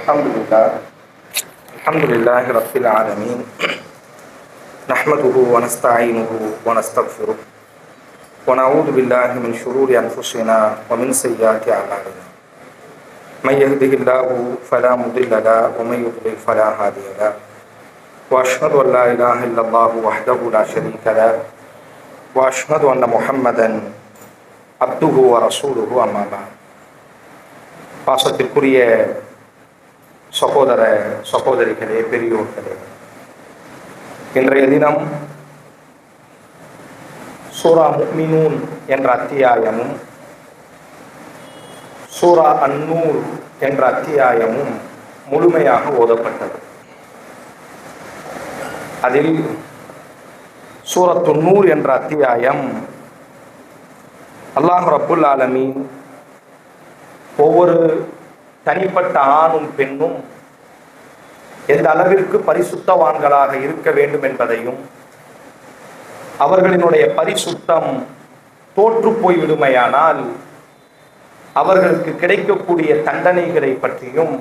Alhamdulillah Rabbil Alameen. Nahmaduhu wa nasta'inuhu wa nastaghfiruh. Wa na'udhu billahi min shururi anfusina wa min sayyiati a'malina. Man yahdihillahu fala mudilla lahu wa man yudlil fala hadiya lahu. Wa ashhadu an la ilaha illallah wahdahu la sharika lahu. Wa ashhadu anna Muhammadan abduhu wa rasuluhu amma ba'd. பாசத்திற்குரிய சகோதர சகோதரிகளே, பெரியோர்களே, இன்றைய தினம் சூரா முஃமினூன் என்ற அத்தியாயமும் சூரா அன்-நூர் என்ற அத்தியாயமும் முழுமையாக ஓதப்பட்டது. அதில் சூரத்து நூர் என்ற அத்தியாயம் அல்லாஹ் ரப்புல் ஆலமீன் ஒவ்வொரு தனிப்பட்ட ஆணும் பெண்ணும் எந்த அளவிற்கு பரிசுத்தவான்களாக இருக்க வேண்டும் என்பதையும், அவர்களினுடைய பரிசுத்தம் தோற்று போய்விடுமையானால் அவர்களுக்கு கிடைக்கக்கூடிய தண்டனைகளை பற்றியும்,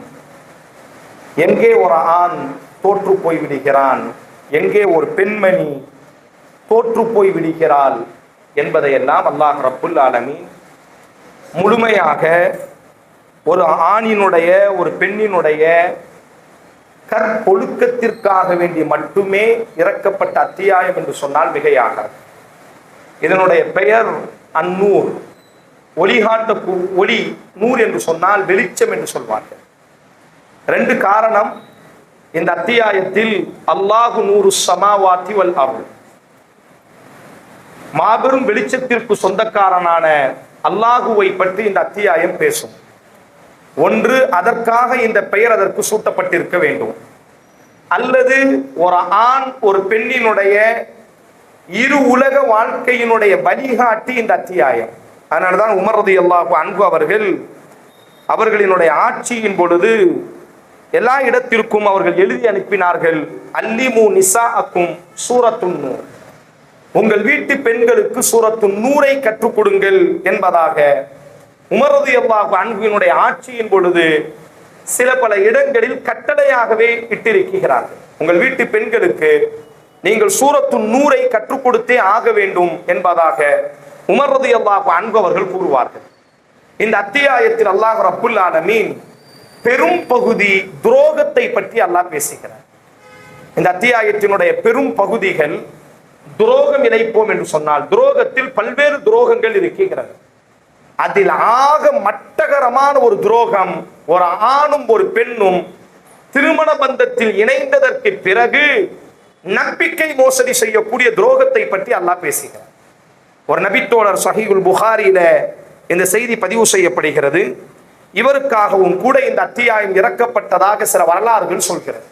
எங்கே ஒரு ஆண் தோற்று போய்விடுகிறான், எங்கே ஒரு பெண்மணி தோற்று போய்விடுகிறாள் என்பதையெல்லாம் அல்லாஹ் ரப்புல் ஆலமீன் முழுமையாக ஒரு ஆணினுடைய ஒரு பெண்ணினுடைய கற்பொழுக்கத்திற்காக வேண்டி மட்டுமே இறக்கப்பட்ட அத்தியாயம் என்று சொன்னால் மிகையாகாது. இதனுடைய பெயர் அந்நூர். ஒளிகாட்ட ஒளி, நூர் என்று சொன்னால் வெளிச்சம் என்று சொல்வார்கள். ரெண்டு காரணம். இந்த அத்தியாயத்தில் அல்லாஹு நூறு ஸமாவாத்தி வல் அர்த், மாபெரும் வெளிச்சத்திற்கு சொந்தக்காரனான அல்லாஹுவை பற்றி இந்த அத்தியாயம் பேசும். ஒன்று, அதற்காக இந்த பெயர் அதற்கு சூட்டப்பட்டிருக்க வேண்டும், அல்லது ஒரு ஆண் ஒரு பெண்ணினுடைய இரு உலக வாழ்க்கையினுடைய வழிகாட்டி இந்த அத்தியாயம். அதனால்தான் உமர் ரலியல்லாஹு அன்ஹு அவர்களினுடைய ஆட்சியின் பொழுது எல்லா இடத்திற்கும் அவர்கள் எழுதி அனுப்பினார்கள், அல்லிமு நிசாஅக்கும் சூரத்துன் நூர், உங்கள் வீட்டு பெண்களுக்கு சூரத்துன் நூரை கற்றுக் கொடுங்கள் என்பதாக உமர் ரலியல்லாஹு அன்ஹுவினுடைய ஆட்சியின் பொழுது சில பல இடங்களில் கட்டளையாகவே இட்டிருக்கிறார்கள். உங்கள் வீட்டு பெண்களுக்கு நீங்கள் சூரத்துன் நூரை கற்றுக் கொடுத்தே ஆக வேண்டும் என்பதாக உமர் ரலியல்லாஹு அன்ஹு அவர்கள் கூறுவார்கள். இந்த அத்தியாயத்தில் அல்லாஹ் ரப்புல் ஆலமீன் பெரும் பகுதி துரோகத்தை பற்றி அல்லாஹ் பேசுகிறார். இந்த அத்தியாயத்தினுடைய பெரும் பகுதிகள் துரோகம் இணைப்போம் என்று சொன்னால், துரோகத்தில் பல்வேறு துரோகங்கள் இருக்கிறது. அதில் ஆக மட்டகரமான ஒரு துரோகம், ஒரு ஆணும் ஒரு பெண்ணும் திருமண பந்தத்தில் இணைந்ததற்கு பிறகு நம்பிக்கை மோசடி செய்யக்கூடிய துரோகத்தை பற்றி அல்லாஹ் பேசுகிறார். ஒரு நபித்தோழர் சஹீஹுல் புகாரியில இந்த செய்தி பதிவு செய்யப்படுகிறது. இவருக்காகவும் கூட இந்த அத்தியாயம் இறக்கப்பட்டதாக சில வரலாறுகள் சொல்கிறது.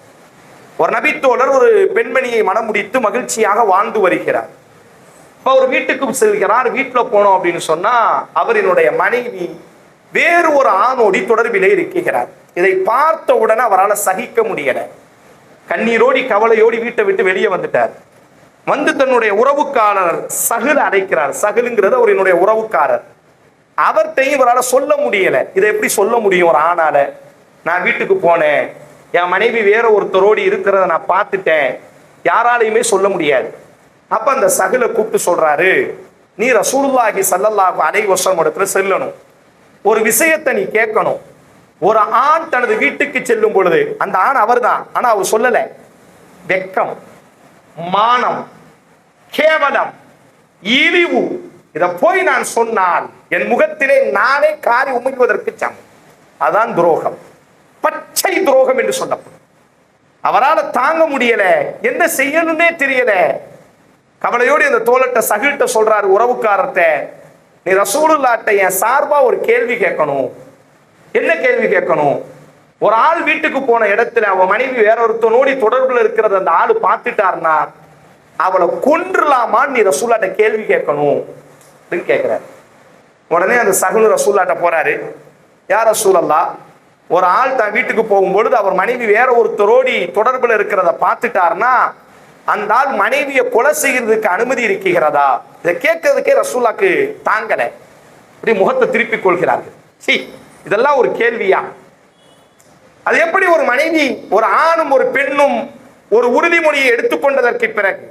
ஒரு நபித்தோழர் ஒரு பெண்மணியை மனம் முடித்து மகிழ்ச்சியாக வாழ்ந்து வருகிறார். இப்போ ஒரு வீட்டுக்கு செல்கிறார். வீட்டில் போனோம் அப்படின்னு சொன்னா அவரினுடைய மனைவி வேறு ஒரு ஆணோடி தொடர்பிலே இருக்கிறார். இதை பார்த்த உடனே அவரால் சகிக்க முடியல. கண்ணீரோடி கவலையோடி வீட்டை விட்டு வெளியே வந்துட்டார். வந்து தன்னுடைய உறவுக்காரர் சகுல் அடைக்கிறார். சகுலுங்கிறது அவரினுடைய உறவுக்காரர். அவர்கிட்டையும் இவரால் சொல்ல முடியல. இதை எப்படி சொல்ல முடியும் ஒரு ஆணால? நான் வீட்டுக்கு போனேன், என் மனைவி வேற ஒருத்தரோடு இருக்கிறத நான் பார்த்துட்டேன், யாராலையுமே சொல்ல முடியாது. அப்ப அந்த சகுலை கூப்பிட்டு சொல்றாரு, நீ ரசூலுல்லாஹி ஸல்லல்லாஹு அலைஹி வஸல்லம் இடத்துல செல்லணும், ஒரு விஷயத்தை நீ கேட்கணும். ஒரு ஆண் தனது வீட்டுக்கு செல்லும் பொழுது, அந்த ஆண் அவர் தான், ஆனா அவர் சொல்லல, வெக்கம், மானம், கேவலம், இழிவு, இதை போய் நான் சொன்னால் என் முகத்திலே நானே காரி உமிழ்வதற்கு சமம். அதான் துரோகம், பச்சை துரோகம் என்று சொல்லப்படும். அவரால் தாங்க முடியல, என்ன செய்யணும்னே தெரியல. கவலையோடு இந்த தோழட்ட சகில்ட்ட சொல்றாரு, உறவுக்காரர்கிட்ட, நீ ரசூலுல்லாஹ்ட்ட என் சார்பா ஒரு கேள்வி கேட்கணும். என்ன கேள்வி கேட்கணும்? ஒரு ஆள் வீட்டுக்கு போன இடத்துல அவன் மனைவி வேற ஒருத்தனோடி தொடர்புல இருக்கிறத அந்த ஆளு பார்த்துட்டாருன்னா அவளை கொன்றுலாமான்னு நீ ரசூலுல்லாஹ்ட்ட கேள்வி கேட்கணும் அப்படின்னு கேட்கிறாரு. உடனே அந்த சகுல் ரசூலுல்லாஹ்ட்ட போறாரு. யார் ரசூலல்லாஹ், ஒரு ஆள் தான் வீட்டுக்கு போகும்பொழுது அவர் மனைவி வேற ஒருத்தரோடி தொடர்புல இருக்கிறத பார்த்துட்டாருன்னா அந்த ஆள் மனைவியை கொலை செய்யறதுக்கு அனுமதி இருக்கிறதா? இதை கேட்கறதுக்கே ரசூலுல்லாஹ்க்கு தாங்கல. இப்படி முகத்தை திருப்பிக் கொள்கிறார்கள். இதெல்லாம் ஒரு கேள்வியா? அது எப்படி ஒரு மனைவி, ஒரு ஆணும் ஒரு பெண்ணும் ஒரு உறுதிமொழியை எடுத்துக்கொண்டதற்கு பிறகு,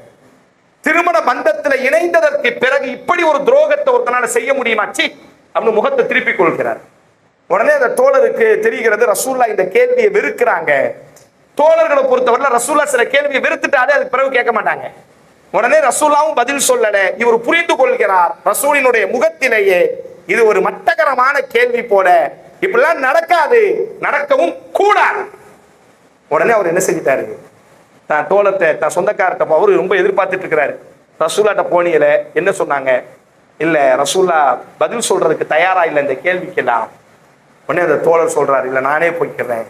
திருமண பந்தத்தில் இணைந்ததற்கு பிறகு இப்படி ஒரு துரோகத்தை ஒருத்தனால செய்ய முடியுமாச்சு அப்படின்னு முகத்தை திருப்பிக் கொள்கிறார். உடனே அந்த தோழருக்கு தெரிகிறது ரசூல்லா இந்த கேள்வியை வெறுக்கிறாங்க. தோழர்களை பொறுத்தவரை ரசூல்லா சில கேள்வியை வெறுத்துட்டாலே அதுக்கு பிறகு கேட்க மாட்டாங்க. உடனே ரசூல்லாவும் பதில் சொல்லல. இவர் புரிந்து கொள்கிறார் ரசூலினுடைய முகத்திலேயே இது ஒரு மட்டகரமான கேள்வி போல, இப்படிலாம் நடக்காது, நடக்கவும் கூடாது. உடனே அவர் என்ன செஞ்சிட்டாரு, தான் தோழத்தை தான் சொந்தக்காரத்தை அவரு ரொம்ப எதிர்பார்த்துட்டு இருக்கிறாரு. ரசூல்லாட்ட போனியல என்ன சொன்னாங்க, இல்ல ரசூல்லா பதில் சொல்றதுக்கு தயாரா இல்லை இந்த கேள்விக்கெல்லாம். உடனே அந்த தோழர் சொல்றாரு, இல்ல நானே போய்க்கிறேன்.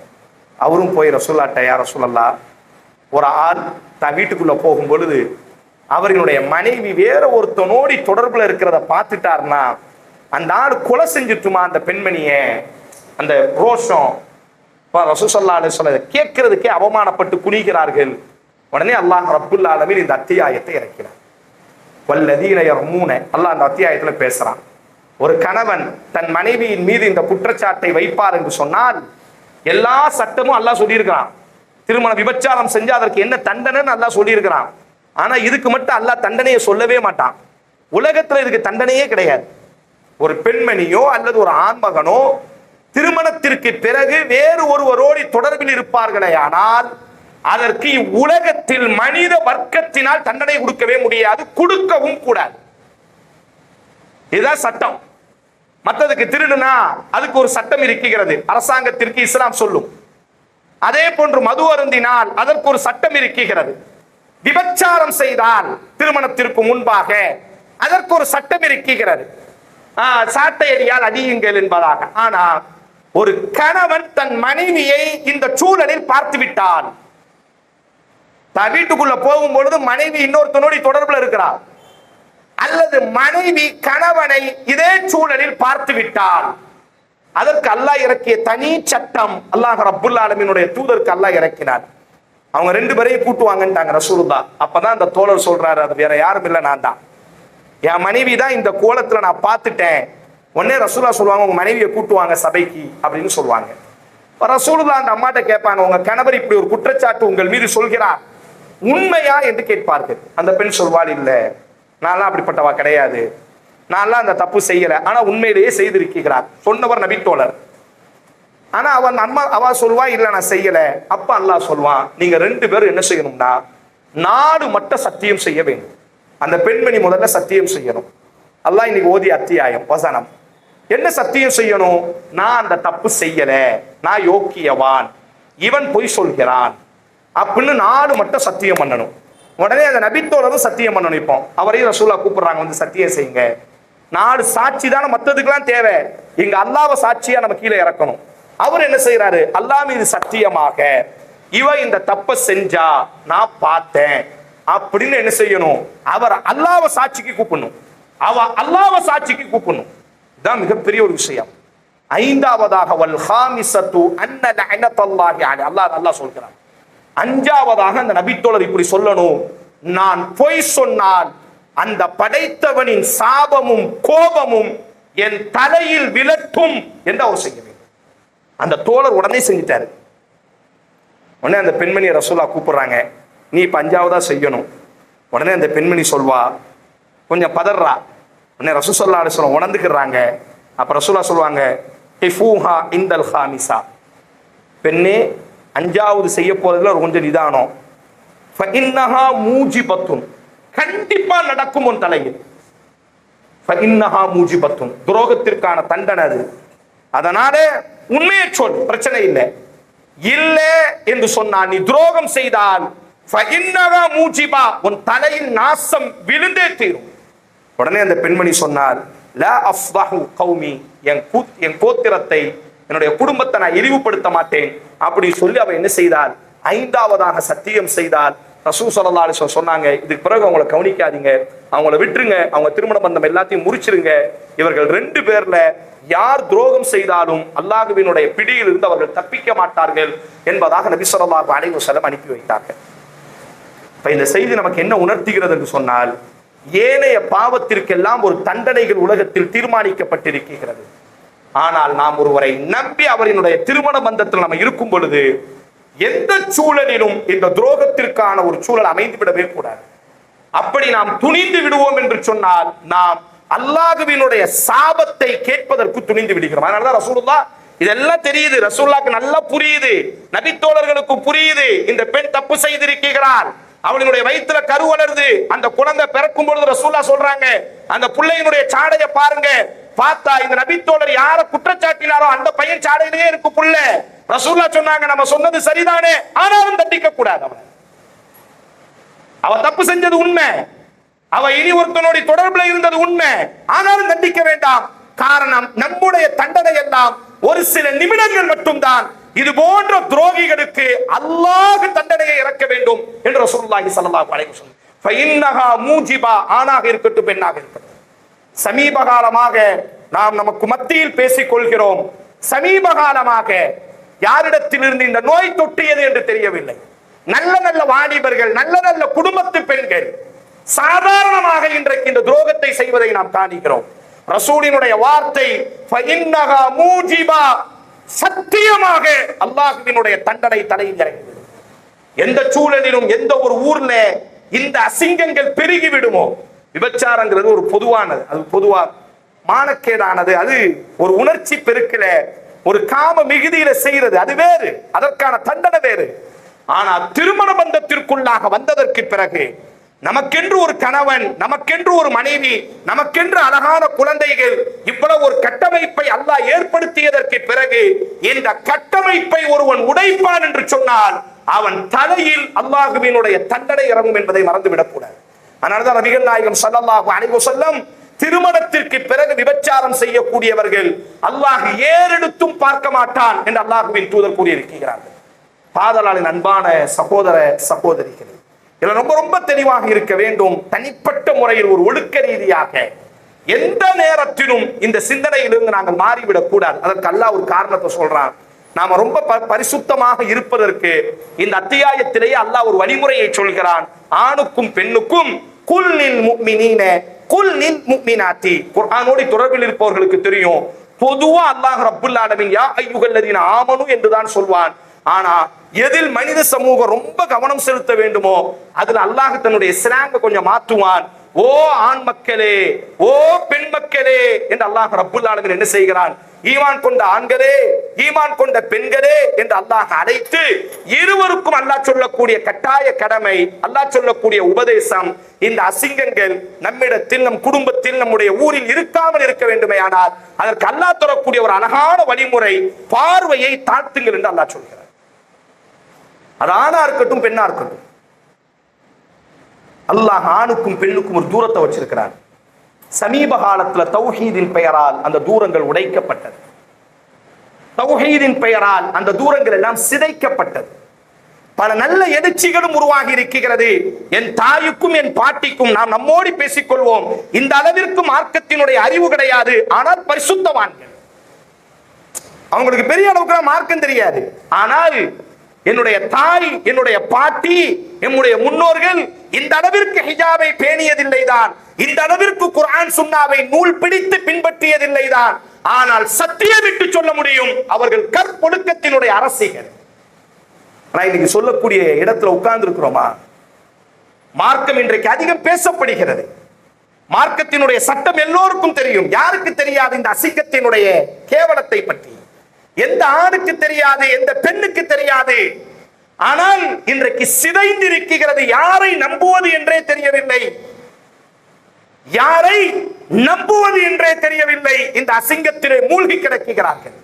அவரும் போய் ரசூல்லாட்ட, யார் ரசூலல்லா, ஒரு ஆள் தான் வீட்டுக்குள்ள போகும் பொழுது அவரினுடைய மனைவி வேற ஒருத்தனோடி தொடர்புல இருக்கிறத பார்த்துட்டாருன்னா அந்த ஆள் கொலை செஞ்சுட்டுமா அந்த பெண்மணிய. அந்த ரோஷம் ரசூல் ஸல்லல்லாஹு அலைஹி வஸல்லம் கேட்கறதுக்கே அவமானப்பட்டு குனிகிறார்கள். உடனே அல்லாஹ் ரப்புல் ஆலமீன் இந்த அத்தியாயத்தை இறக்கிறார். வல்லதீன யர்மூன, அல்லாஹ் அந்த அத்தியாயத்துல பேசுறான். ஒரு கணவன் தன் மனைவியின் மீது இந்த குற்றச்சாட்டை வைப்பார் என்று சொன்னால் எல்லா சட்டமும் அல்லாஹ் சொல்லியிருக்கிறான். திருமண விபச்சாரம் செஞ்சா அதற்கு என்ன தண்டனைன்னு அல்லாஹ் சொல்லியிருக்கிறான். ஆனா இதுக்கு மட்டும் அல்லாஹ் தண்டனையை சொல்லவே மாட்டான். உலகத்துல இதுக்கு தண்டனையே கிடையாது. ஒரு பெண்மணியோ அல்லது ஒரு ஆண்மகனோ திருமணத்திற்கு பிறகு வேறு ஒருவரோடு தொடர்பில் இருப்பார்களே ஆனால் அதற்கு உலகத்தில் மனித வர்க்கத்தினால் தண்டனை கொடுக்கவே முடியாது, கொடுக்கவும் கூடாது. இதுதான் சட்டம். மற்றதுக்கு திருடுனா அதுக்கு ஒரு சட்டம் இருக்கிறது, அரசாங்கத்திற்கு இஸ்லாம் சொல்லும். அதே போன்று மது அருந்தினால் அதற்கு ஒரு சட்டம் இருக்கிறது. விபச்சாரம் செய்தால் திருமணத்திற்கு முன்பாக அதற்கு ஒரு சட்டம் இருக்கிறது, சாட்டையடியால் அடியுங்கள் என்பதாக. ஆனா ஒரு கணவன் தன் மனைவியை இந்த சூழலில் பார்த்து விட்டால், தான் வீட்டுக்குள்ள போகும் பொழுது மனைவி இன்னொருத்தனோடு தொடர்புல இருக்கிறார், அல்லது மனைவி கணவனை இதே சூழலில் பார்த்து விட்டால் அதற்கு அல்லாஹ் இறக்கிய தனி சட்டம். அல்லாஹ் ரப்புல் ஆலமீனுடைய தூதருக்கு அல்லாஹ் இறக்கினார். அவங்க ரெண்டு பேரையும் கூட்டுவாங்கன்ட்டாங்க ரசூலுல்லாஹ். அப்பதான் அந்த தோழர் சொல்றாரு, அது வேற யாரும் இல்லை, நான் தான், என் மனைவி தான் இந்த கோலத்துல நான் பார்த்துட்டேன். உடனே ரசூலுல்லாஹ் சொல்லுவாங்க, உங்க மனைவியை கூட்டுவாங்க சபைக்கு அப்படின்னு சொல்லுவாங்க. ரசூலுல்லாஹ் அந்த அம்மாட்ட கேட்பாங்க, உங்க கணவர் இப்படி ஒரு குற்றச்சாட்டு உங்கள் மீது சொல்கிறார், உண்மையா என்று கேட்பார்கள். அந்த பெண் சொல்வாள், இல்ல நான்லாம் அப்படிப்பட்டவா கிடையாது, நான்லாம் அந்த தப்பு செய்யல, ஆனா உண்மையிலேயே செய்திருக்கிறார். சொன்னவர் நபி தோழர். ஆனா அவ சொல்வா, இல்ல நான் செய்யல. அப்ப அல்லாஹ் சொல்வான், நீங்க ரெண்டு பேரும் என்ன செய்யணும்னா நாடு மட்டும் சத்தியம் செய்ய வேண்டும். அந்த பெண்மணி முதல்ல சத்தியம் செய்யணும். அல்லாஹ் இன்னைக்கு ஓதி அத்தியாயம் வசனம் என்ன சத்தியம் செய்யணும், நான் அந்த தப்பு செய்யல, நான் யோக்கியவான், இவன் பொய் சொல்கிறான் அப்படின்னு நாடு மட்டும் சத்தியம் பண்ணணும். உடனே அந்த நபித்தோழரும் சத்தியம் பண்ணணும். இப்போ அவரையும் ரசூலுல்லாஹ் கூப்பிடுறாங்க, வந்து சத்தியம் செய்யுங்க. நாடு சாட்சி தானே மற்றதுக்கெல்லாம் தேவை, இங்க அல்லாஹ்வை சாட்சியா நம்ம கீழே இறக்கணும். அவர் என்ன செய்யறாரு, அல்லாஹ் மீது சத்தியமாக இவ இந்த தப்பை செஞ்சா நான் பார்த்தேன் அப்படின்னு என்ன செய்யணும், அவர் அல்லாஹ்வை சாட்சிக்கு கூப்பிடணும், அவ அல்லாஹ்வை சாட்சிக்கு கூப்பிடணும். இதுதான் மிகப்பெரிய ஒரு விஷயம். ஐந்தாவதாக வல் ஹாமிஸத்து அன்ன லஅனத்துல்லாஹி அலைஹி, அல்லாஹ் சொல்கிறான். அஞ்சாவதாக அந்த நபித்தோழர் இப்படி சொல்லணும், நான் பொய் சொன்னால் அந்த படைத்தவனின் சாபமும் கோபமும் என் தலையில் விழட்டும் என்று அவர் செய்ய வேண்டும். அந்த தோழர் உடனே செஞ்சிட்டாரு. உடனே அந்த பெண்மணியை ரசூலுல்லாஹ் கூப்பிடுறாங்க, நீ இப்ப அஞ்சாவதா செய்யணும். உடனே அந்த பெண்மணி சொல்வா, கொஞ்சம் பதறா. உடனே ரசூல் ஸல்லல்லாஹு அலைஹி வஸல்லம் உணர்ந்துக்கிறாங்க. அப்ப ரசூலுல்லாஹ் சொல்லுவாங்க, கிஃபூஹா இந்தல் ஹாமிஸா, பெண்ணே அஞ்சாவது செய்ய போறதுல ஒரு கொஞ்சம் நிதானம். ஃபஇன்னஹா மூஜிபத்துன், கண்டிப்பா நடக்கும் உன் தலையில். ஃபஇன்னஹா மூஜிபத்துன், துரோகத்திற்கான தண்டனை அது. அதனால உண்மையை சொல், பிரச்சனை இல்லை. இல்லை என்று சொன்னால், நீ துரோகம் செய்தால் ஃபஇன்னஹா மூஜிபா, உன் தலையில் நாசம் விழுந்தே தீரும். உடனே அந்த பெண்மணி சொன்னார், லா அஃதஹு கௌமி, என் கோத்திரத்தை, என்னுடைய குடும்பத்தை நான் இழிவுபடுத்த மாட்டேன் அப்படி சொல்லி அவ என்ன செய்தால், ஐந்தாவதாக சத்தியம் செய்தால். ரசூல் ஸல்லல்லாஹு அலைஹி வஸல்லம் சொன்னாங்க, இதுக்கு பிறகு அவங்கள கவனிக்காதீங்க, அவங்கள விட்டுருங்க, அவங்க திருமண பந்தம் எல்லாத்தையும் முறிச்சிருங்க. இவர்கள் ரெண்டு பேர்ல யார் துரோகம் செய்தாலும் அல்லாஹ்வினுடைய பிடியில் இருந்து அவர்கள் தப்பிக்க மாட்டார்கள் என்பதாக நபி ஸல்லல்லாஹு அலைஹி வஸல்லம் அனுப்பி வைத்தார்கள். இப்ப இந்த செய்தி நமக்கு என்ன உணர்த்துகிறது என்று சொன்னால், ஏனைய பாவத்திற்கெல்லாம் ஒரு தண்டனைகள் உலகத்தில் தீர்மானிக்கப்பட்டிருக்கிறது. ஆனால் நாம் ஒருவரை நம்பி அவரினுடைய திருமண பந்தத்தில் நம்ம இருக்கும் பொழுது எந்த சூழலிலும் இந்த துரோகத்திற்கான ஒரு சூழல் அமைந்து விடவே கூடாது. அப்படி நாம் துணிந்து விடுவோம் என்று சொன்னால் நாம் அல்லாஹ்வினுடைய சாபத்தை கேட்பதற்கு துணிந்து விடுகிறோம். அதனாலதான் ரசூலுல்லாஹ் இதெல்லாம் தெரியுது, ரசூலுல்லாஹ்க்கு நல்லா புரியுது, நபி தோழர்களுக்கு புரியுது, இந்த பெண் தப்பு செய்திருக்கிறார், அவளுடைய வயிற்றுல கரு வளருது, அந்த குழந்தை பிறக்கும் பொழுது ரசூலுல்லாஹ் சொல்றாங்க அந்த பிள்ளையினுடைய சாடையை பாருங்க, பார்த்தா இந்த நபி தோழர் யார குற்றச்சாட்டினாரோ அந்த பையன் சாடையிலேயே இருக்கு புள்ள. ரசூலுல்லாஹ் சொன்னாங்க நம்ம சொன்னது சரிதானே, ஆனாலும் தண்டிக்க கூடாது. அவ தப்பு செஞ்சது உண்மை, அவ இனி ஒருத்தனோட தொடர்புல இருந்தது உண்மை, ஆனாலும் தண்டிக்க வேண்டாம். காரணம் நம்முடைய தண்டனை எல்லாம் ஒரு சில நிமிடங்கள் மட்டும்தான். இது போன்ற துரோகிகளுக்கு அல்லாஹ் தண்டனையை இறக்க வேண்டும் என்று ரசூலுல்லாஹி ஸல்லல்லாஹு அலைஹி வஸல்லம். ஃபஇன்னஹா மூஜிபா, ஆணாக இருக்கட்டும் பெண்ணாக இருக்கட்டும். சமீப காலமாக நாம் நமக்கு மத்தியில் பேசிக் கொள்கிறோம். சமீப காலமாக யாரிடத்திலிருந்து இந்த நோய் தொட்டியது என்று தெரியவில்லை. நல்ல நல்ல வாலிபர்கள், நல்ல நல்ல குடும்பத்து பெண்கள் சாதாரணமாக இன்றைக்கு இந்த துரோகத்தை செய்வதை நாம் காண்கிறோம். ரசூலினுடைய வார்த்தை ஃபஇன்னஹா மூஜிபா, சத்தியமாக அல்லாஹ்வினுடைய தண்டனை தலையில் இறங்குகிறது. எந்த சூழலிலும் எந்த ஒரு ஊர்ல இந்த அசிங்கங்கள் பெருகி விடுமோ, விபச்சாரங்கிறது ஒரு பொதுவானது, அது பொதுவா மானக்கேடானது, அது ஒரு உணர்ச்சி பெருக்கல ஒரு காம மிகுதியில செய்யறது, அது வேறு, அதற்கான தண்டனை வேறு. ஆனா திருமண பந்தத்திற்குள்ளாக வந்ததற்கு பிறகு நமக்கென்று ஒரு கணவன், நமக்கென்று ஒரு மனைவி, நமக்கென்று அழகான குழந்தைகள், இவ்வளவு ஒரு கட்டமைப்பை அல்லாஹ் ஏற்படுத்தியதற்கு பிறகு இந்த கட்டமைப்பை ஒருவன் உடைப்பான் என்று சொன்னால் அவன் தலையில் அல்லாஹ்வினுடைய தண்டனை இறங்கும் என்பதை மறந்துவிடக் கூடாது. அதனால்தான் நபிகள் நாயகம் ஸல்லல்லாஹு அலைஹி வஸல்லம் திருமணத்திற்கு பிறகு விபச்சாரம் செய்யக்கூடியவர்கள் அல்லாஹ் ஏறெடுத்தும் பார்க்க மாட்டான் என்று அல்லாஹ்வின் தூதர் கூறியிருக்கிறார்கள். பாதலாளின் அன்பான சகோதர சகோதரிகள், இதுல ரொம்ப ரொம்ப தெளிவாக இருக்க வேண்டும். தனிப்பட்ட முறையில் ஒரு ஒழுக்க ரீதியாக எந்த நேரத்திலும் இந்த சிந்தனையிலிருந்து நாங்கள் மாறிவிடக் கூடாது. அதற்கு அல்லாஹ் ஒரு காரணத்தை சொல்றான். நாம ரொம்ப பரிசுத்தமாக இருப்பதற்கு இந்த அத்தியாயத்திலேயே அல்லாஹ் ஒரு வழிமுறையை சொல்கிறான். ஆணுக்கும் பெண்ணுக்கும் குல்லில் முஃமினீன குல்லில் முஃமினாத்தி. குர்ஆனோடு தொடர்பில் இருப்பவர்களுக்கு தெரியும், பொதுவா அல்லாஹ் ரப்புல் ஆலமீன் யா அய்யுஹல்லதீன ஆமனு என்றுதான் சொல்வான். ஆனா எதில் மனித சமூகம் ரொம்ப கவனம் செலுத்த வேண்டுமோ அதுல அல்லாஹ் தன்னுடைய ஸ்லாங்க கொஞ்சம் மாற்றுவான். ஓ ஆண் மக்களே, ஓ பெண் மக்களே என்று அல்லாஹ் ரப்புல் ஆலமீன் என்ன செய்கிறான், ஈமான் கொண்ட ஆண்களே, ஈமான் கொண்ட பெண்களே என்று அல்லாஹ் அழைத்து இருவருக்கும் அல்லாஹ் சொல்லக்கூடிய கட்டாய கடமை, அல்லாஹ் சொல்லக்கூடிய உபதேசம், இந்த அசிங்கங்கள் நம்மிடத்தில், நம் குடும்பத்தில், நம்முடைய ஊரில் இருக்காமல் இருக்க வேண்டுமே ஆனால் அதற்கு அல்லாஹ் தரக்கூடிய ஒரு அழகான வழிமுறை, பார்வையை தாழ்த்துங்கள் என்று அல்லாஹ் சொல்கிறார். அது ஆணா இருக்கட்டும் பெண்ணா இருக்கட்டும், அல்லாஹ் ஆணுக்கும் பெண்ணுக்கும் ஒரு தூரத்தை வச்சிருக்கிறார். சமீப காலத்துல தௌஹீதின் பெயரால் அந்த தூரங்கள் உடைக்கப்பட்டது. தௌஹீதின் பெயரால் அந்த தூரங்கள் எல்லாம் சிதைக்கப்பட்டது. பல நல்ல எழுச்சிகளும் உருவாகி இருக்கிறது. என் தாய்க்கும் என் பாட்டிக்கும் நாம் நம்மோடி பேசிக்கொள்வோம். இந்த அளவிற்கு மார்க்கத்தினுடைய அறிவு கிடையாது, ஆனால் பரிசுத்தவான்கள். அவங்களுக்கு பெரிய அளவுக்கு மார்க்கம் தெரியாது, ஆனால் என்னுடைய தாய், என்னுடைய பாட்டி, என்னுடைய முன்னோர்கள் இந்த அளவிற்கு ஹிஜாபை பேணியதில்லை தான், இந்த அளவிற்கு குர்ஆன் சுன்னாவை நூல் பிடித்து பின்பற்றியதில்லை தான். ஆனால் சத்தியமிட்டு சொல்ல முடியும், அவர்கள் கற்பொழுக்கத்தினுடைய அரசிகள். ஆனா இன்னைக்கு சொல்லக்கூடிய இடத்துல உட்கார்ந்து இருக்கிறோமா? மார்க்கம் இன்றைக்கு அதிகம் பேசப்படுகிறது. மார்க்கத்தினுடைய சட்டம் எல்லோருக்கும் தெரியும். யாருக்கு தெரியாது இந்த அசிங்கத்தினுடைய கேவலத்தை பற்றி? எந்த ஆணுக்கு தெரியாது, எந்த பெண்ணுக்கு தெரியாது. ஆனால் இன்றைக்கு சிதைந்திருக்கிறது. யாரை நம்புவது என்றே தெரியவில்லை, யாரை நம்புவது என்றே தெரியவில்லை. இந்த அசிங்கத்திலே மூழ்கி கிடக்கிறார்கள்.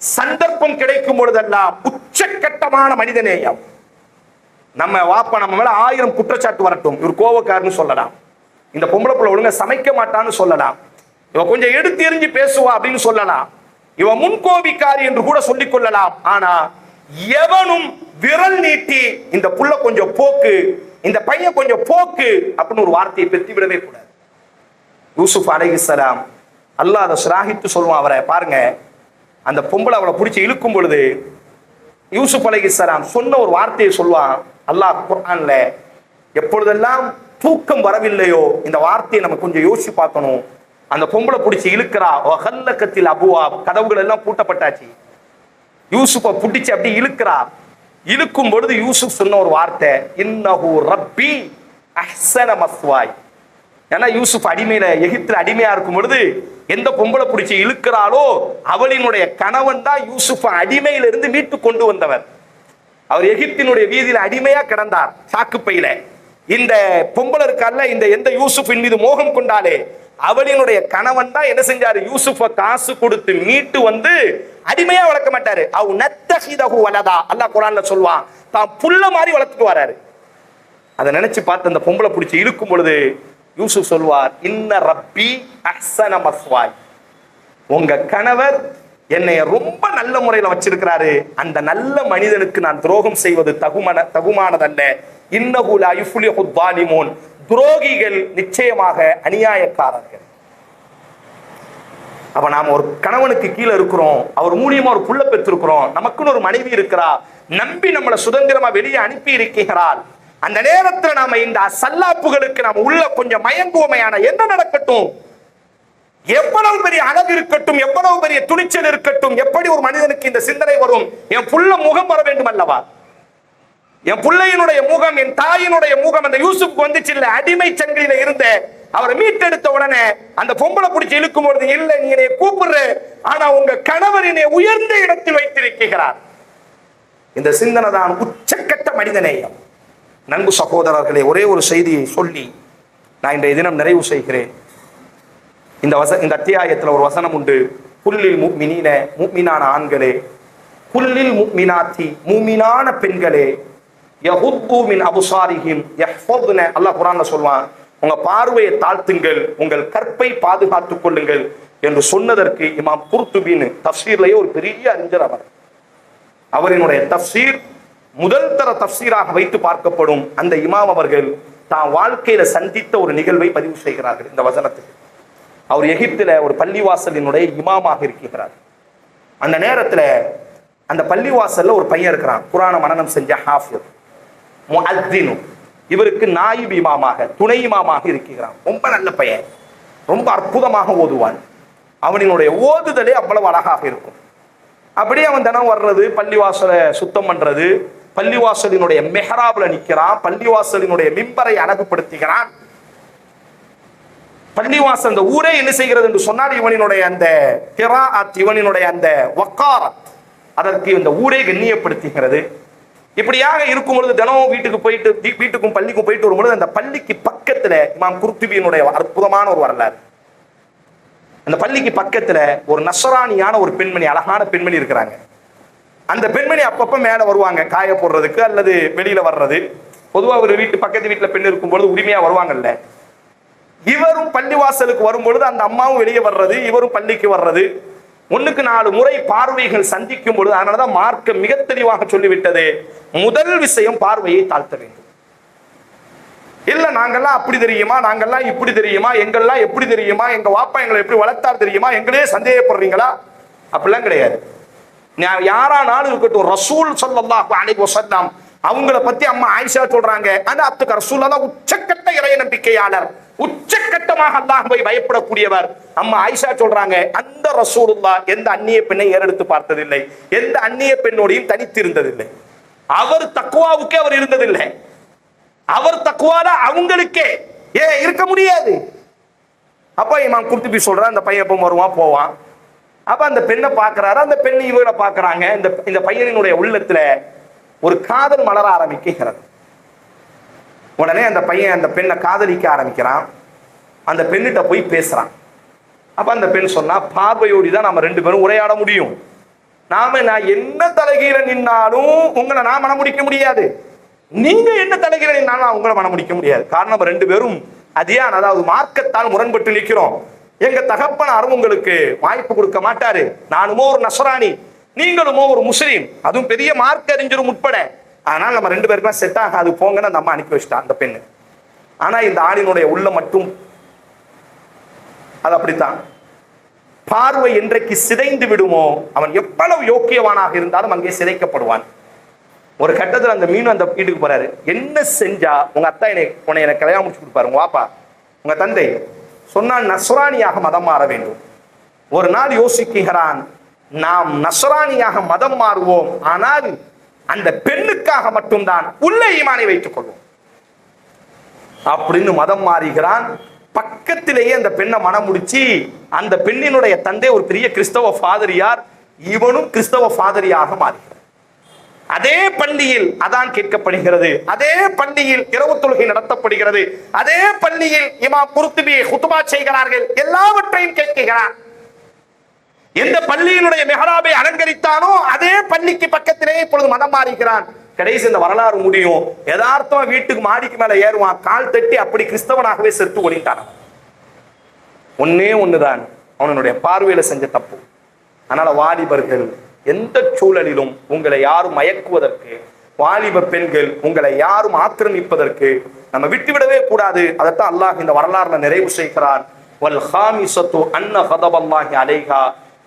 சந்தர்ப்பம் கிடைக்கும் பொழுதெல்லாம் உச்சக்கட்டமான மனிதநேயம். நம்ம வாப்பா நம்ம மேல 1000 குற்றச்சாட்டு வரட்டும், இவர் கோவக்காரன்னு சொல்லலாம், இந்த பொம்பளை புள்ள ஒழுங்கா சமைக்க மாட்டான்னு சொல்லலாம், இவ கொஞ்சம் எடுத்து எறிஞ்சு பேசுவா அப்படின்னு சொல்லலாம், இவ முன்கோபிக்காரி என்று கூட சொல்லிக் கொள்ளலாம். ஆனா எவனும் விரல் நீட்டி இந்த புள்ள கொஞ்சம் போக்கு, இந்த பையன் கொஞ்சம் போக்கு அப்படின்னு ஒரு வார்த்தையை பெற்றி விடவே கூடாது. யூசுப் அலைஹிஸ்ஸலாம் அல்லாஹ் அதை ஷராஹித்து சொல்லுவான். அவரை பாருங்க, அந்த பொம்பளை அவளை பிடிச்சி இழுக்கும் பொழுது யூசுப் அலைஹிஸ்ஸலாம் சொன்ன ஒரு வார்த்தையை சொல்லுவான். அல்லாஹ் குர்ஆன்ல எப்பொழுதெல்லாம் தூக்கம் வரவில்லையோ இந்த வார்த்தையை நம்ம கொஞ்சம் யோசிச்சு பார்க்கணும். அந்த பொம்பளை பிடிச்சி இழுக்கிறா. கத்தில் அபுவா, கதவுகள் எல்லாம் பூட்டப்பட்டாச்சு. யூசுஃபை பிடிச்சி அப்படி இழுக்கிறா. இழுக்கும் பொழுது யூசுப் சொன்ன ஒரு வார்த்தை, இன்னஹு ரப்பி அஹ்ஸன மஸ்வாய். ஏன்னா யூசுப் அடிமையில, எகிப்துல அடிமையா இருக்கும் பொழுது எந்த பொம்பளை பிடிச்சி இழுக்கிறாளோ அவளினுடைய கணவன் தான் யூசுப் அடிமையில இருந்து மீட்டு கொண்டு வந்தவர். அவர் எகிப்தினுடைய வீதியில அடிமையா கிடந்தார் சாக்குப்பையில. இந்த பொம்பளை இருக்கால, இந்த எந்த யூசுஃபின் மீது மோகம் கொண்டாலே அவளினுடைய கணவன் தான் என்ன செஞ்சாரு, யூசுஃபை காசு கொடுத்து மீட்டு வந்து அடிமையா வளர்க்க மாட்டாரு. அவ் நத்தஹிதஹு வலதா, அல்லாஹ் குர்ஆன்ல சொல்வான், தான் புள்ள மாதிரி வளர்த்துட்டு வராரு. அதை நினைச்சு பார்த்து அந்த பொம்பளை பிடிச்சி இழுக்கும் பொழுது யூசுப் சொல்வார், இன்ன ரப்பி அஹ்ஸன மஸ்வாய். உங்க கணவர் என்னை ரொம்ப நல்ல முறையில் வச்சிருக்கிறாரு, அந்த நல்ல மனிதனுக்கு நான் துரோகம் செய்வது தகுமானதல்ல. இன்னஹு லா யுஃப்லிஹு ஸாலிமூன், துரோகிகள் நிச்சயமாக அநியாயக்காரர்கள். அப்ப நாம ஒரு கணவனுக்கு கீழே இருக்கிறோம், அவர் மூலியமா ஒரு புள்ள பெற்றிருக்கிறோம், நமக்குன்னு ஒரு மனைவி இருக்கிறா, நம்பி நம்மளை சுதந்திரமா வெளியே அனுப்பி இருக்கிறாள். அந்த நேரத்தில் நாம இந்த சல்லாப்புகளுக்கு நாம உள்ள கொஞ்சம் மயங்குவோமையான என்ன நடக்கட்டும், எவ்வளவு பெரிய அழகு இருக்கட்டும், எவ்வளவு பெரிய துணிச்சல் இருக்கட்டும், எப்படி ஒரு மனிதனுக்கு இந்த சிந்தனை வரும், என் புள்ள முகம் வர வேண்டும் அல்லவா, என் பிள்ளையினுடைய முகம், என் தாயினுடைய முகம் அந்த யூசுப் வந்துச்சு இல்ல, அடிமை சங்கிலியில இருந்த அவரை மீட்டெடுத்த உடனே அந்த பொம்பளை பிடிச்சி இழுக்கும் பொழுது, இல்ல நீ என்னை கூப்பிடுற, ஆனா உங்க கணவர் என்னை உயர்ந்த இடத்தில் வைத்திருக்கிறார். இந்த சிந்தனை தான் உச்சக்கட்ட மனிதநேயம். நண்பு சகோதரர்களே, ஒரே ஒரு செய்தியை சொல்லி நான் இன்றைய தினம் நிறைவு செய்கிறேன். இந்த அத்தியாயத்தில் ஒரு வசனம் உண்டு, குல்லில் முஃமினீன, முஃமினான ஆண்களே, குல்லில் முஃமினாத்தி, முஃமினான பெண்களே, யஹுத்து மின் அபுசாரிஹிம் யஹ்ஃபதுன, அல்லாஹ் குர்ஆன்ல சொல்வான், உங்க பார்வையை தாழ்த்துங்கள், உங்கள் கற்பை பாதுகாத்துக் கொள்ளுங்கள் என்று சொன்னதற்கு இமாம் குர்துபின்னு தஃப்சீர்லயே ஒரு பெரிய அறிஞர் அவர். அவரினுடைய தஃப்சீர் முதல் தர தஃப்சீராக வைத்து பார்க்கப்படும். அந்த இமாம் அவர்கள் தான் வாழ்க்கையில சந்தித்த ஒரு நிகழ்வை பதிவு செய்கிறார்கள் இந்த வசனத்துக்கு. அவர் எகிப்துல ஒரு பள்ளிவாசலினுடைய இமாமாக இருக்கிறார். அந்த நேரத்துல அந்த பள்ளிவாசல்ல ஒரு பையன் இருக்கிறான், குர்ஆனை மனனம் செஞ்ச ஹாஃபிஸ் முஅத்தினு. இவருக்கு நாயிப் இமாமாக, துணை இமாமாக இருக்கிறான். ரொம்ப நல்ல பையன், ரொம்ப அற்புதமாக ஓதுவான். அவனினுடைய ஓதுதலே அவ்வளவு அழகாக இருக்கும். அப்படியே அவன் தினம் வர்றது, பள்ளிவாசலை சுத்தம் பண்றது, பள்ளிவாசலினுடைய மெஹராப்ல நிற்கிறான், பள்ளிவாசலினுடைய மிம்பரை அழகுபடுத்துகிறான். பள்ளிவாசல் அந்த ஊரே என்ன செய்கிறது என்று சொன்னால், இவனினுடைய அந்த கிராஅத், இவனினுடைய அந்த வக்காரத், அதற்கு இந்த ஊரே கண்ணியப்படுத்துகிறது. இப்படியாக இருக்கும் பொழுது தினமும் வீட்டுக்கும் பள்ளிக்கும் போயிட்டு வரும்பொழுது அந்த பள்ளிக்கு பக்கத்துல இமாம் குர்துபியினுடைய அற்புதமான ஒரு வரலாறு. அந்த பள்ளிக்கு பக்கத்துல ஒரு நஸ்ரானியான ஒரு பெண்மணி, அழகான பெண்மணி இருக்கிறாங்க. அந்த பெண்மணி அப்பப்ப மேல வருவாங்க காய போடுறதுக்கு அல்லது வெளியில வர்றது. பொதுவா ஒரு பக்கத்து வீட்டுல பெண் இருக்கும் பொழுது உரிமையா வருவாங்கல்ல. இவரும் பள்ளிவாசலுக்கு வரும்பொழுது அந்த அம்மாவும் வெளியே வர்றது, இவரும் பள்ளிக்கு வர்றது. 1க்கு 4 முறை பார்வைகள் சந்திக்கும் பொழுது, அதனாலதான் மார்க்கம் மிக தெளிவாக சொல்லிவிட்டது, முதல் விஷயம் பார்வையை தாழ்த்த வேண்டும். இல்ல நாங்கெல்லாம் அப்படி தெரியுமா, நாங்கெல்லாம் இப்படி தெரியுமா, எங்கெல்லாம் எப்படி தெரியுமா, எங்க வாப்பா எங்களை எப்படி வளர்த்தார் தெரியுமா, எங்களே சந்தேகப்படுறீங்களா, அப்படிலாம் கிடையாது. யாரானாலும் இருக்கட்டும், ரசூல் ஸல்லல்லாஹு அலைஹி வஸல்லம் அவங்கள பத்தி அம்மா ஆயிஷா சொல்றாங்க, அந்த அத்துக்கு ரசூலுல்லாஹ் உச்சக்கட்ட இறை நம்பிக்கையாளர், உச்சக்கட்டமாக அல்லாஹ்வை பயப்படக்கூடியவர். அம்மா ஆயிஷா சொல்றாங்க, அந்த ரசூலுல்லாஹ் எந்த அந்நிய பெண்ணை ஏறெடுத்து பார்த்ததில்லை, எந்த அந்நிய பெண்ணோடையும் தனித்து இருந்ததில்லை. அவர் தக்வாவுக்கே அவர் இருந்ததில்லை. அவர் தக்வால அவங்களுக்கே இருக்க முடியாது. அப்ப இமாம் குர்துபி சொல்ற, அந்த பையன் எப்ப வருவான் போவான். அப்ப அந்த பெண்ணை பாக்குறாரு, அந்த பெண் இவரை பாக்குறாங்க. இந்த பையனினுடைய உள்ளத்துல ஒரு காதல் மலர ஆரம்பிக்கிறது. உடனே அந்த பையன் அந்த பெண்ணை காதலிக்க ஆரம்பிக்கிறான். அந்த பெண்ணிட்ட போய் பேசுறான். அப்ப அந்த பெண் சொன்னா, பார்வையோடி தான் நாம 2 பேரும் உரையாட முடியும். நான் என்ன தலைகீழ நின்னாலும் உங்களை நான் மனம் முடிக்க முடியாது, நீங்க என்ன தலைகீழ நின்னாலும் உங்களை மனம் முடிக்க முடியாது. காரணம், நம்ம 2 பேரும் அதியான், அதாவது மார்க்கத்தால் முரண்பட்டு நிற்கிறோம். எங்க தகப்பனாரும் உங்களுக்கு வாய்ப்பு கொடுக்க மாட்டாரு. நானுமோ ஒரு நஸ்ரானி, நீங்களுமோ ஒரு முஸ்லீம், அதுவும் பெரிய மார்க்க அறிஞரும் உட்பட. அதனால நம்ம 2 பேருக்கும் செட் ஆகாது, போங்கன்னு அந்த அம்மா அனுப்பி வச்சிட்டா அந்த பெண்ணு. ஆனா இந்த ஆணினுடைய உள்ள மட்டும் அது அப்படித்தான். பார்வை என்றைக்கு சிதைந்து விடுமோ, அவன் எவ்வளவு யோக்கியவானாக இருந்தாலும் அங்கே சிதைக்கப்படுவான். ஒரு கட்டத்தில் அந்த மீன் அந்த வீட்டுக்கு போறாரு. என்ன செஞ்சா உங்க அத்தா உன்னை எனக்கு கல்யாணம் முடிச்சு கொடுப்பாரு, உங்க வாப்பா உங்க தந்தை சொன்னான் நஸ்ரானியாக மதம் மாற வேண்டும். ஒரு நாள் யோசிக்கிறான், நாம் நஸ்ரானியாக மதம் மாறுவோம், ஆனால் அந்த பெண்ணுக்காக மட்டும்தான் உள்ள ஈமானை வைத்துக் கொள்வோம் அப்படின்னு மதம் மாறுகிறான். பக்கத்திலேயே அந்த பெண்ணை மனம் முடிச்சு, அந்த பெண்ணினுடைய தந்தை ஒரு பெரிய கிறிஸ்தவ ஃபாதரியார், இவனும் கிறிஸ்தவ ஃபாதரியாக மாறுகிறார். அதே பள்ளியில் அதான் கேட்கப்படுகிறது, அதே பள்ளியில் இரவு தொழுகை நடத்தப்படுகிறது, அதே பள்ளியில் இமாம் குர்துபி குத்பா செய்கிறார்கள், எல்லாவற்றையும் கேட்கிறார். எந்த பள்ளியினுடைய மெஹராபை அலங்கரித்தானோ அதே பள்ளிக்கு பக்கத்திலே இப்பொழுது மதம் மாறுகிறான். கடைசி இந்த வரலாறு முடியும். யதார்த்தமா வீட்டுக்கு மாடிக்கு மேல ஏறுவான், கால் தட்டி அப்படி கிறிஸ்தவனாகவே செத்து ஒளிந்தான். ஒன்னே ஒண்ணுதான் அவனுடைய பார்வையில செஞ்ச தப்பு. அதனால வாலிபர்கள் எந்த சூழலிலும் உங்களை யாரும் மயக்குவதற்கு, வாலிப பெண்கள் உங்களை யாரும் ஆக்கிரமிப்பதற்கு நம்ம விட்டுவிடவே கூடாது. அதைத்தான் அல்லாஹ் இந்த வரலாறுல நிறைவு செய்கிறான். வல் ஹாமிஸத்து அன்ன கதபல்லாஹி அலைஹா,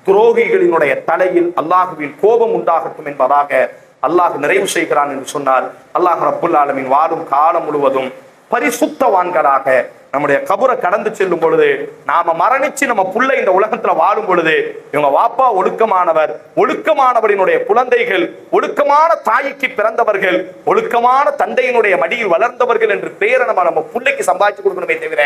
துரோகிகளினுடைய தலையில் அல்லாஹுவின் கோபம் உண்டாகட்டும் என்பதாக அல்லாஹ் நிறைவு செய்கிறான் என்று சொன்னார். அல்லாஹ் ரப்புல் ஆலமீன் வாழும் காலம் முழுவதும் பரிசுத்தவான்களாக நம்முடைய கபரை கடந்து செல்லும் பொழுது, நாம மரணிச்சு நம்ம புள்ள இந்த உலகத்துல வாழும் பொழுது, இவங்க வாப்பா ஒழுக்கமானவர், ஒழுக்கமானவரினுடைய குழந்தைகள், ஒழுக்கமான தாய்க்கு பிறந்தவர்கள், ஒழுக்கமான தந்தையினுடைய மடியில் வளர்ந்தவர்கள் என்று பேரை நம்ம புள்ளைக்கு சம்பாதிச்சு கொடுக்கணுமே தவிர,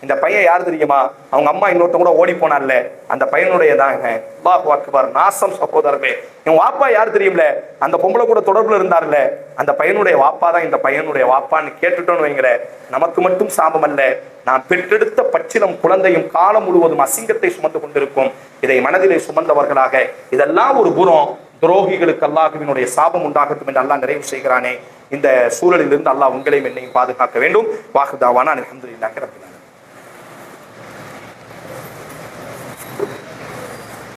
இந்த பையன் யார் தெரியுமா, அவங்க அம்மா இன்னொருத்த கூட ஓடி போனார்ல, அந்த பையனுடைய தாங்க அல்லாஹு அக்பர் நாசம் சகோதரமே. இவன் வாப்பா யார் தெரியும்ல, அந்த பொம்பளை கூட தொடர்புல இருந்தார்ல, அந்த பையனுடைய வாப்பா தான் இந்த பையனுடைய வாப்பான்னு கேட்டுட்டோன்னு வைங்கள, நமக்கு மட்டும் சாபம் அல்ல, நாம் பெற்றெடுத்த பச்சிலம் குழந்தையும் காலம் முழுவதும் அசிங்கத்தை சுமந்து கொண்டிருக்கும். இதை மனதிலே சுமந்தவர்களாக, இதெல்லாம் ஒரு புறம், துரோகிகளுக்கு அல்லாஹுவினுடைய சாபம் உண்டாகட்டும் என்று அல்லாஹ் நிறைவு செய்கிறானே. இந்த சூழலில் இருந்து அல்லாஹ் உங்களையும் என்னையும் பாதுகாக்க வேண்டும். வாஹுதாவானா அல்ஹம்துலில்லாஹி ரப்பில் ஆலமீன்.